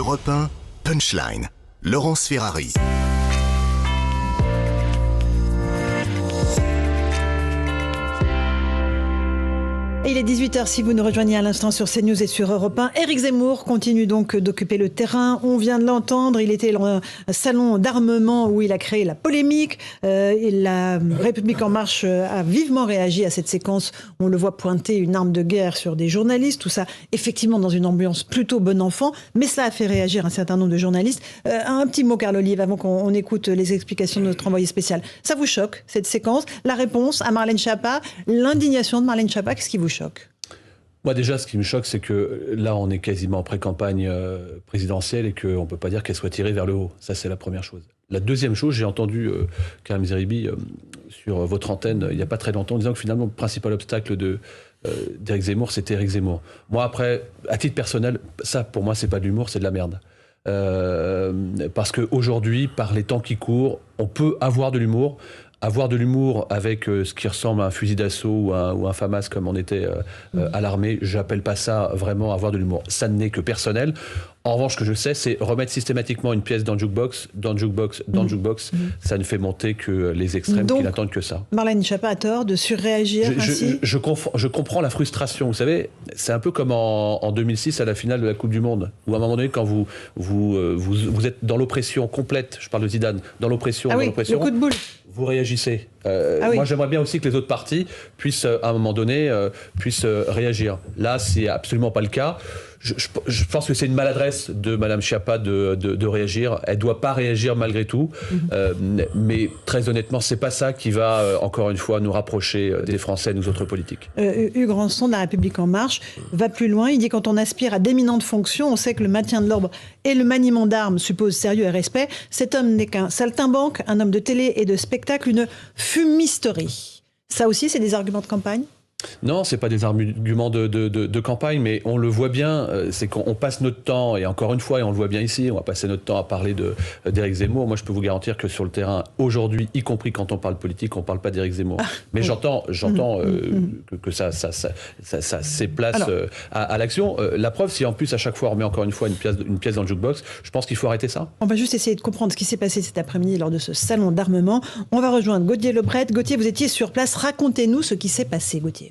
Europe 1, Punchline, Laurence Ferrari. Et il est 18h si vous nous rejoignez à l'instant sur CNews et sur Europe 1. Éric Zemmour continue donc d'occuper le terrain. On vient de l'entendre, il était dans un salon d'armement où il a créé la polémique. Et la République En Marche a vivement réagi à cette séquence. On le voit pointer une arme de guerre sur des journalistes. Tout ça, effectivement, dans une ambiance plutôt bon enfant. Mais ça a fait réagir un certain nombre de journalistes. Un petit mot, Carl Olive, avant qu'on écoute les explications de notre envoyé spécial. Ça vous choque, cette séquence? La réponse à Marlène Schiappa, l'indignation de Marlène Schiappa, qu'est-ce qui vous choque? Moi déjà, ce qui me choque, c'est que là, on est quasiment en pré-campagne présidentielle et qu'on ne peut pas dire qu'elle soit tirée vers le haut. Ça, c'est la première chose. La deuxième chose, j'ai entendu Karim Zeribi sur votre antenne il n'y a pas très longtemps, disant que finalement, le principal obstacle d'Éric Zemmour, c'était Éric Zemmour. Moi, après, à titre personnel, ça, pour moi, c'est pas de l'humour, c'est de la merde. Parce qu'aujourd'hui, par les temps qui courent, on peut avoir de l'humour. Avoir de l'humour avec ce qui ressemble à un fusil d'assaut ou un FAMAS comme on était à l'armée, j'appelle pas ça vraiment avoir de l'humour. Ça n'est que personnel. En revanche, ce que je sais, c'est remettre systématiquement une pièce dans le jukebox, ça ne fait monter que les extrêmes qui n'attendent que ça. Marlène Schiappa a tort de surréagir ainsi. Je comprends la frustration. Vous savez, c'est un peu comme en 2006 à la finale de la Coupe du Monde, où à un moment donné, quand vous êtes dans l'oppression complète, je parle de Zidane, dans l'oppression, le coup de boule. Vous réagissez. Moi, j'aimerais bien aussi que les autres partis puissent, à un moment donné, réagir. Là, c'est absolument pas le cas. Je pense que c'est une maladresse de Madame Schiappa de réagir. Elle doit pas réagir malgré tout. Mais très honnêtement, c'est pas ça qui va, encore une fois, nous rapprocher des Français, nous autres politiques. Hugues Rançon de la République En Marche va plus loin. Il dit quand on aspire à d'éminentes fonctions, on sait que le maintien de l'ordre et le maniement d'armes supposent sérieux et respect. Cet homme n'est qu'un saltimbanque, un homme de télé et de spectacle, une fumisterie. Ça aussi, c'est des arguments de campagne ? Non, c'est pas des arguments de campagne, mais on le voit bien, c'est qu'on passe notre temps, et encore une fois, et on le voit bien ici, on va passer notre temps à parler d'Éric Zemmour. Moi, je peux vous garantir que sur le terrain, aujourd'hui, y compris quand on parle politique, on parle pas d'Éric Zemmour. Mais j'entends que ça s'éplace à l'action. La preuve, si en plus, à chaque fois, on remet encore une fois une pièce dans le jukebox, je pense qu'il faut arrêter ça. On va juste essayer de comprendre ce qui s'est passé cet après-midi lors de ce salon d'armement. On va rejoindre Gauthier Lebret. Gauthier, vous étiez sur place. Racontez-nous ce qui s'est passé, Gauthier.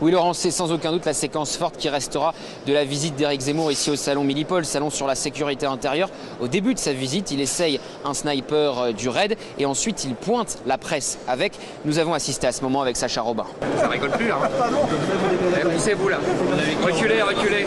Oui, Laurent, c'est sans aucun doute la séquence forte qui restera de la visite d'Éric Zemmour ici au salon Milipol, salon sur la sécurité intérieure. Au début de sa visite, il essaye un sniper du raid et ensuite il pointe la presse avec. Nous avons assisté à ce moment avec Sacha Robin. Ça rigole plus là. Poussez-vous là. Reculez.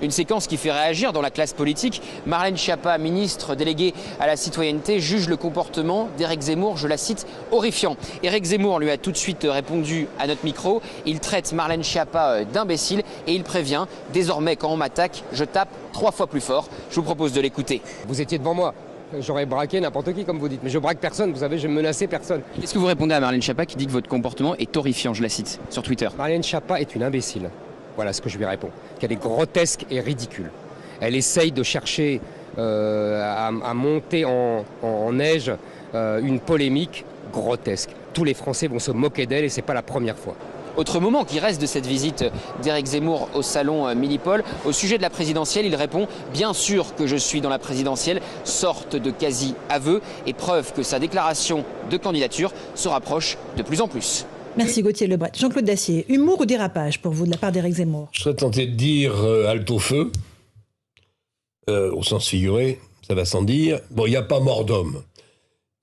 Une séquence qui fait réagir dans la classe politique. Marlène Schiappa, ministre déléguée à la citoyenneté, juge le comportement d'Éric Zemmour, je la cite, horrifiant. Éric Zemmour lui a tout de suite répondu à notre micro. Il traite Marlène Schiappa d'imbécile et il prévient, désormais quand on m'attaque, je tape 3 fois plus fort. Je vous propose de l'écouter. Vous étiez devant moi. J'aurais braqué n'importe qui, comme vous dites. Mais je braque personne, vous savez, je menacé personne. Qu'est-ce que vous répondez à Marlène Schiappa qui dit que votre comportement est horrifiant, je la cite, sur Twitter? Marlène Schiappa est une imbécile. Voilà ce que je lui réponds. Qu'elle est grotesque et ridicule. Elle essaye de chercher à monter en neige une polémique grotesque. Tous les Français vont se moquer d'elle et c'est pas la première fois. Autre moment qui reste de cette visite d'Éric Zemmour au salon Milipol, au sujet de la présidentielle, il répond « Bien sûr que je suis dans la présidentielle », sorte de quasi-aveu et preuve que sa déclaration de candidature se rapproche de plus en plus. Merci Gauthier Lebret. Jean-Claude Dacier, humour ou dérapage pour vous de la part d'Éric Zemmour? Je serais tenté de dire halte au feu, au sens figuré, ça va sans dire. Bon, il n'y a pas mort d'homme.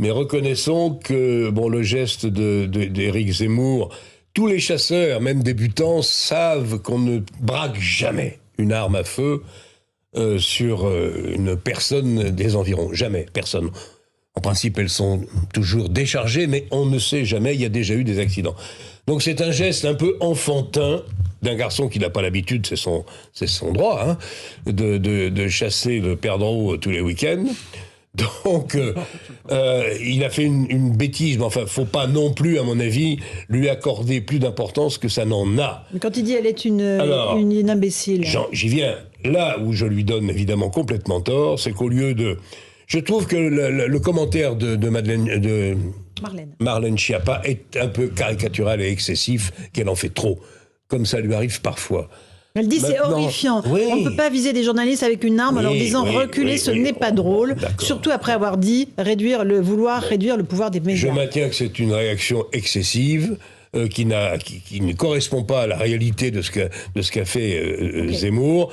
Mais reconnaissons que le geste d'Éric Zemmour, tous les chasseurs, même débutants, savent qu'on ne braque jamais une arme à feu sur une personne des environs. Jamais, personne. En principe, elles sont toujours déchargées, mais on ne sait jamais, il y a déjà eu des accidents. Donc c'est un geste un peu enfantin d'un garçon qui n'a pas l'habitude, c'est son droit, hein, de chasser le perdreau tous les week-ends. Donc, il a fait une bêtise, mais enfin, faut pas non plus, à mon avis, lui accorder plus d'importance que ça n'en a. Mais quand il dit elle est une imbécile... J'y viens. Là où je lui donne évidemment complètement tort, c'est qu'au lieu de... Je trouve que le commentaire de Marlène Schiappa est un peu caricatural et excessif, qu'elle en fait trop, comme ça lui arrive parfois. Elle dit c'est horrifiant. Oui. On ne peut pas viser des journalistes avec une arme en leur disant reculer, ce n'est pas drôle. Surtout après avoir dit vouloir réduire le pouvoir des médias. Je maintiens que c'est une réaction excessive. Qui ne correspond pas à la réalité de ce qu'a fait Zemmour.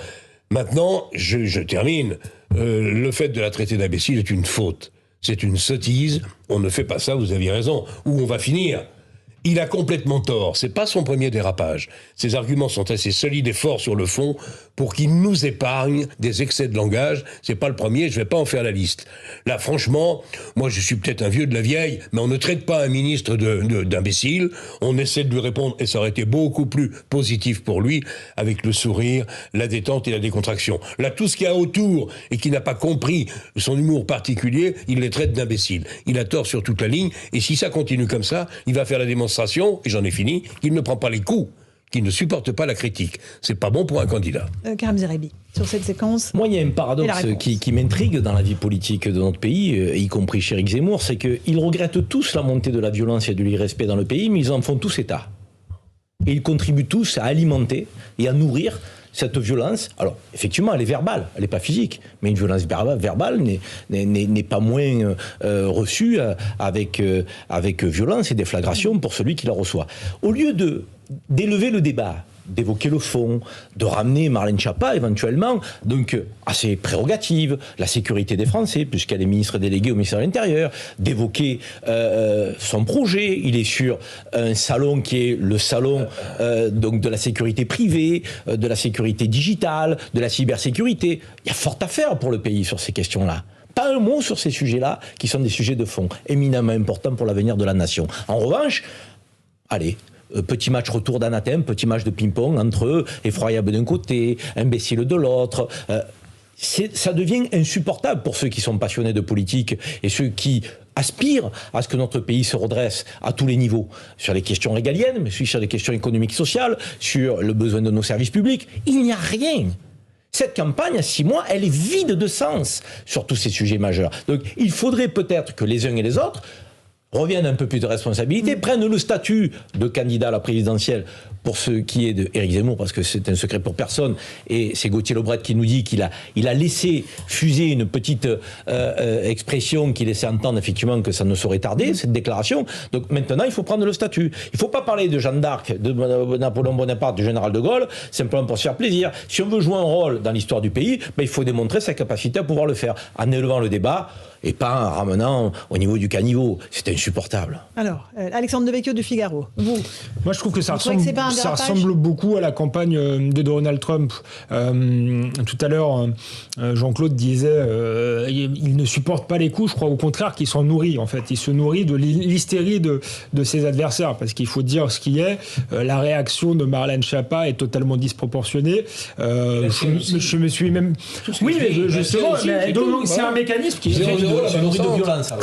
Maintenant, je termine. Le fait de la traiter d'imbécile est une faute. C'est une sottise. On ne fait pas ça, vous aviez raison. Où on va finir ? Il a complètement tort. C'est pas son premier dérapage. Ses arguments sont assez solides et forts sur le fond pour qu'il nous épargne des excès de langage. C'est pas le premier, je vais pas en faire la liste. Là, franchement, moi je suis peut-être un vieux de la vieille, mais on ne traite pas un ministre d'imbécile. On essaie de lui répondre et ça aurait été beaucoup plus positif pour lui avec le sourire, la détente et la décontraction. Là, tout ce qu'il y a autour et qui n'a pas compris son humour particulier, il les traite d'imbéciles. Il a tort sur toute la ligne et si ça continue comme ça, il va faire la démonstration, et j'en ai fini, qu'il ne prend pas les coups, qu'il ne supporte pas la critique. C'est pas bon pour un candidat. Karim Zeribi, sur cette séquence. Moi, il y a un paradoxe qui m'intrigue dans la vie politique de notre pays, y compris chez Éric Zemmour, c'est qu'ils regrettent tous la montée de la violence et de l'irrespect dans le pays, mais ils en font tous état. Et ils contribuent tous à alimenter et à nourrir cette violence. Alors, effectivement, elle est verbale, elle n'est pas physique, mais une violence verbale n'est pas moins reçue avec violence et déflagration pour celui qui la reçoit. Au lieu d'élever le débat, d'évoquer le fond, de ramener Marlène Schiappa éventuellement donc à ses prérogatives, la sécurité des Français, puisqu'elle est ministre déléguée au ministère de l'Intérieur, d'évoquer son projet. Il est sur un salon qui est le salon donc de la sécurité privée, de la sécurité digitale, de la cybersécurité. Il y a fort à faire pour le pays sur ces questions-là. Pas un mot sur ces sujets-là, qui sont des sujets de fond, éminemment importants pour l'avenir de la nation. En revanche, allez, petit match retour d'anathème, petit match de ping-pong entre eux, effroyable d'un côté, imbécile de l'autre. Ça devient insupportable pour ceux qui sont passionnés de politique et ceux qui aspirent à ce que notre pays se redresse à tous les niveaux, sur les questions régaliennes, mais aussi sur les questions économiques, sociales, sur le besoin de nos services publics. Il n'y a rien. Cette campagne, à 6 mois, elle est vide de sens sur tous ces sujets majeurs. Donc il faudrait peut-être que les uns et les autres reviennent un peu plus de responsabilité, prennent le statut de candidat à la présidentielle pour ce qui est de Éric Zemmour, parce que c'est un secret pour personne, et c'est Gauthier Lebret qui nous dit qu'il a laissé fuser une petite expression qui laissait entendre effectivement que ça ne saurait tarder, cette déclaration. Donc maintenant, il faut prendre le statut. Il ne faut pas parler de Jeanne d'Arc, de Napoléon Bonaparte, du général de Gaulle, simplement pour se faire plaisir. Si on veut jouer un rôle dans l'histoire du pays, il faut démontrer sa capacité à pouvoir le faire, en élevant le débat, et pas en ramenant au niveau du caniveau. C'est insupportable. Alors, Alexandre Devecchio du Figaro, vous. Moi, je trouve que ça ressemble beaucoup à la campagne de Donald Trump. Tout à l'heure, Jean-Claude disait il ne supporte pas les coups. Je crois au contraire qu'il s'en nourrit, en fait. Il se nourrit de l'hystérie de ses adversaires, parce qu'il faut dire ce qui est. La réaction de Marlène Schiappa est totalement disproportionnée. Je me suis même... Oui, mais justement, c'est un mécanisme qui... C'est nourri de violence.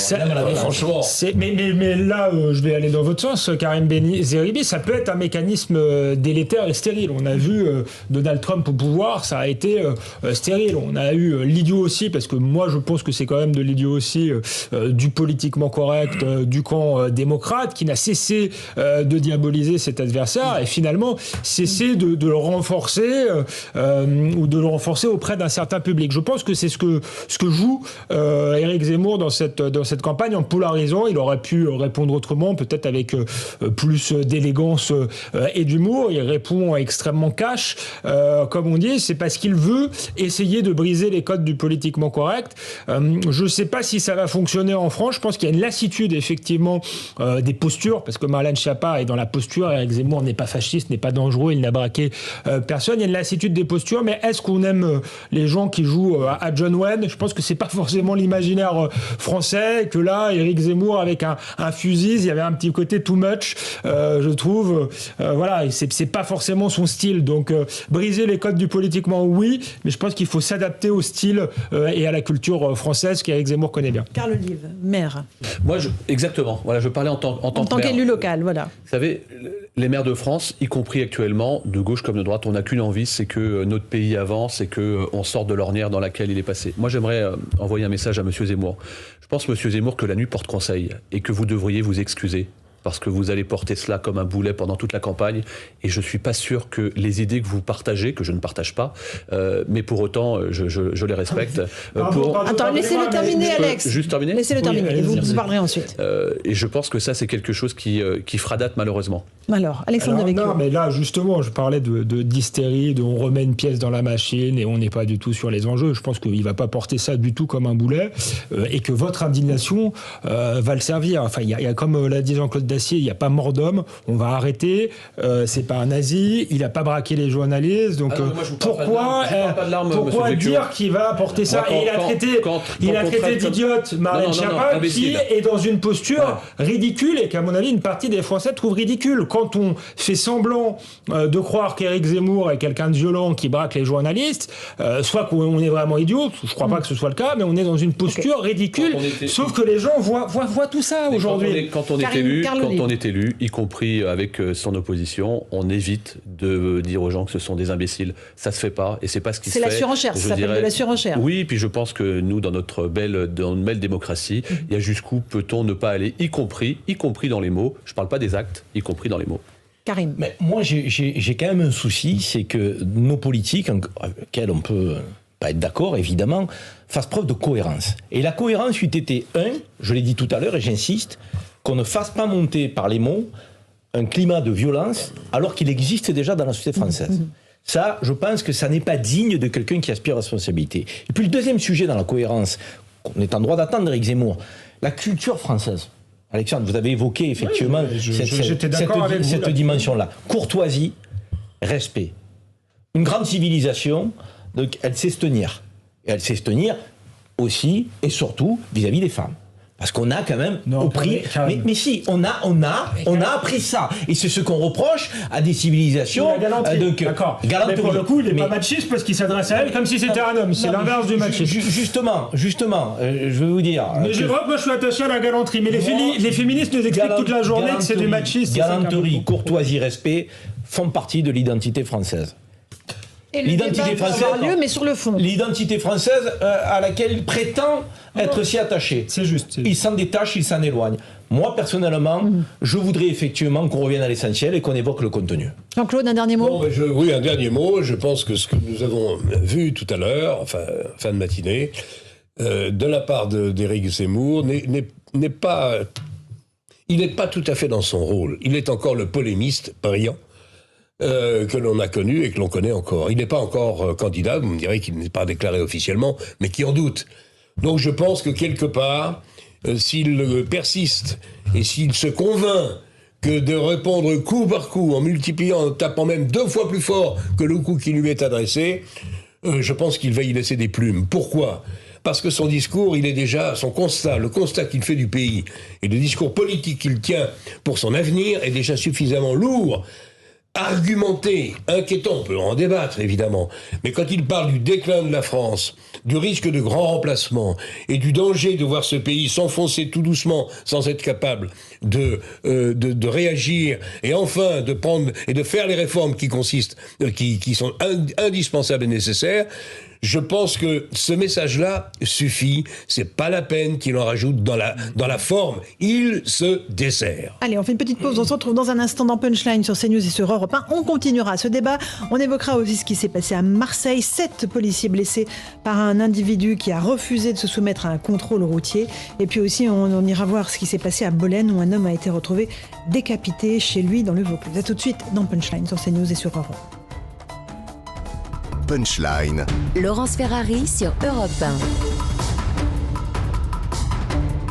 Franchement. Mais là, je vais aller dans votre sens, Karim Zeribi, ça peut être un mécanisme délétère et stérile. On a vu Donald Trump au pouvoir, ça a été stérile. On a eu l'idiot aussi, parce que moi, je pense que c'est quand même de l'idiot aussi du politiquement correct, du camp démocrate, qui n'a cessé de diaboliser cet adversaire et finalement cessé de le renforcer ou de le renforcer auprès d'un certain public. Je pense que c'est ce que joue Éric Zemmour dans cette campagne en polarisant. Il aurait pu répondre autrement, peut-être avec plus d'élégance et d'humour. Il répond extrêmement cash, comme on dit. C'est parce qu'il veut essayer de briser les codes du politiquement correct. Je ne sais pas si ça va fonctionner en France. Je pense qu'il y a une lassitude, effectivement, des postures, parce que Marlène Schiappa est dans la posture. Éric Zemmour n'est pas fasciste, n'est pas dangereux, il n'a braqué personne. Il y a une lassitude des postures, mais est-ce qu'on aime les gens qui jouent à John Wayne ? Je pense que c'est pas forcément l'imaginaire français, que là, Éric Zemmour avec un fusil, il y avait un petit côté too much, je trouve. Voilà, c'est pas forcément son style. Donc, briser les codes du politiquement, oui, mais je pense qu'il faut s'adapter au style et à la culture française qu'Éric Zemmour connaît bien. Carl Olive, maire. Moi, exactement. Voilà, je parlais en tant qu'élu local, voilà. Vous savez, les maires de France, y compris actuellement, de gauche comme de droite, on n'a qu'une envie, c'est que notre pays avance et qu'on sorte de l'ornière dans laquelle il est passé. Moi, j'aimerais envoyer un message à M. Zemmour. Je pense, M. Zemmour, que la nuit porte conseil et que vous devriez vous excuser parce que vous allez porter cela comme un boulet pendant toute la campagne, et je suis pas sûr que les idées que vous partagez, que je ne partage pas, mais pour autant, je les respecte. Attends, laissez-le terminer, Alex. Juste terminer. Laissez-le terminer, Oui, et vous parlerez ensuite. Et je pense que ça, c'est quelque chose qui fera date, malheureusement. Alors, Alexandre Devecchio. Non, mais là, justement, je parlais d'hystérie, on remet une pièce dans la machine et on n'est pas du tout sur les enjeux. Je pense qu'il ne va pas porter ça du tout comme un boulet et que votre indignation va le servir. Enfin, il y a comme l'a dit Jean-Claude Dacier, il n'y a pas mort d'homme, on va arrêter, c'est pas un nazi, il n'a pas braqué les journalistes, donc pourquoi dire qu'il va porter ça? Et il a traité d'idiote Marlène Schiappa qui est dans une posture ridicule et qu'à mon avis, une partie des Français trouvent ridicule. Quand on fait semblant de croire qu'Éric Zemmour est quelqu'un de violent qui braque les journalistes, soit qu'on est vraiment idiot, je ne crois pas que ce soit le cas, mais on est dans une posture ridicule, sauf que les gens voient tout ça aujourd'hui. Quand on est élu, y compris avec son opposition, on évite de dire aux gens que ce sont des imbéciles. Ça se fait pas, et c'est pas ce qui se fait. C'est la surenchère, ça s'appelle de la surenchère. Oui, puis je pense que nous, dans notre belle démocratie, il y a jusqu'où peut-on ne pas aller, y compris dans les mots. Je parle pas des actes, y compris dans les mots. Karim. Mais moi, j'ai quand même un souci, c'est que nos politiques, avec lesquels on peut pas être d'accord, évidemment, fassent preuve de cohérence. Et la cohérence eût été, je l'ai dit tout à l'heure et j'insiste, qu'on ne fasse pas monter par les mots un climat de violence alors qu'il existe déjà dans la société française. Ça, je pense que ça n'est pas digne de quelqu'un qui aspire à la responsabilité. Et puis le deuxième sujet dans la cohérence, qu'on est en droit d'attendre Éric Zemmour, la culture française. Alexandre, vous avez évoqué effectivement cette dimension-là. Courtoisie, respect. Une grande civilisation, donc elle sait se tenir. Et elle sait se tenir aussi et surtout vis-à-vis des femmes. Parce qu'on a quand même mais si, on a appris ça. Et c'est ce qu'on reproche à des civilisations. D'accord. Mais pour le coup, il n'est pas machiste parce qu'il s'adresse à elle comme si c'était un homme. C'est l'inverse du machisme. Justement, je vais vous dire. Mais moi, je suis attaché à la galanterie. Mais les féministes nous expliquent toute la journée que c'est du machisme. Galanterie, courtoisie, respect font partie de l'identité française. L'identité française va avoir lieu, mais sur le fond. L'identité française à laquelle il prétend être si attaché. C'est juste. Il s'en détache, il s'en éloigne. Moi, personnellement, je voudrais effectivement qu'on revienne à l'essentiel et qu'on évoque le contenu. Jean-Claude, un dernier mot. Oui, un dernier mot. Je pense que ce que nous avons vu tout à l'heure, enfin, fin de matinée, de la part d'Éric Zemmour, n'est pas... Il n'est pas tout à fait dans son rôle. Il est encore le polémiste brillant que l'on a connu et que l'on connaît encore. Il n'est pas encore candidat, vous me direz qu'il n'est pas déclaré officiellement, mais qui en doute. Donc je pense que quelque part, s'il persiste et s'il se convainc que de répondre coup par coup, en multipliant, en tapant même 2 fois plus fort que le coup qui lui est adressé, je pense qu'il va y laisser des plumes. Pourquoi ? Parce que son discours, il est déjà, son constat, le constat qu'il fait du pays et le discours politique qu'il tient pour son avenir est déjà suffisamment lourd, argumenté, inquiétant, on peut en débattre évidemment, mais quand il parle du déclin de la France, du risque de grand remplacement et du danger de voir ce pays s'enfoncer tout doucement sans être capable de réagir et enfin de prendre et de faire les réformes qui sont indispensables et nécessaires, je pense que ce message-là suffit. C'est pas la peine qu'il en rajoute dans la forme. Il se dessert. Allez, on fait une petite pause. On se retrouve dans un instant dans Punchline sur CNews et sur Europe 1. On continuera ce débat. On évoquera aussi ce qui s'est passé à Marseille. 7 policiers blessés par un individu qui a refusé de se soumettre à un contrôle routier. Et puis aussi, on ira voir ce qui s'est passé à Bolène où un homme a été retrouvé décapité chez lui dans le Vaucluse. À tout de suite dans Punchline sur CNews et sur Europe 1. Punchline. Laurence Ferrari sur Europe 1.